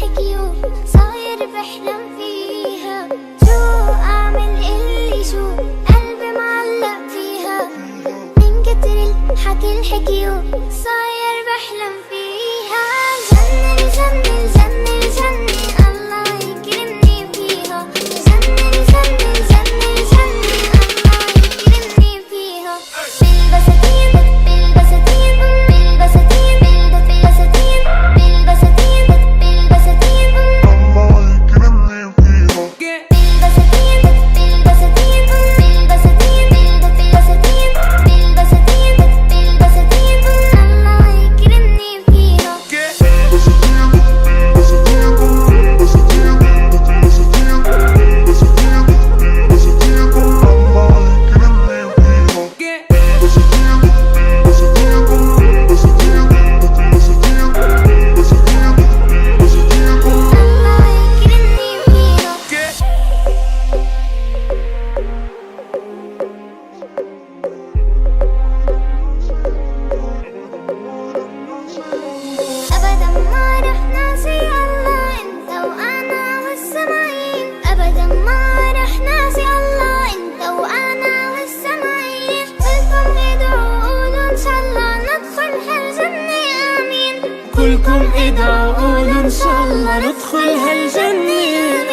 الحكي وصاير بحلم فيها. شو أعمل اللي شو قلبي معلق فيها، من كتر الحكي الحكي وصاير بحلم فيها. الجنة الجنة الجنة الجنة الله يكرمني فيها. الجنة الجنة الجنة الجنة الله يكرمني فيها. بالبساتين بالبساتين بالبساتين بالبساتين بالبساتين بالبساتين الله يكرمني فيها. بالبساتين بالبساتين بالبساتين بالبساتين بالبساتين بالبساتين الله يكرمني فيها. أبدا ما رح ناسي الله أنت وأنا والسماعين. أبدا ما رح ناسي الله أنت وأنا والسماعين. كلكم ادعوا قولوا إن شاء الله ندخل هالجنة آمين. كلكم ادعوا قولوا إن شاء الله ندخل هالجنة.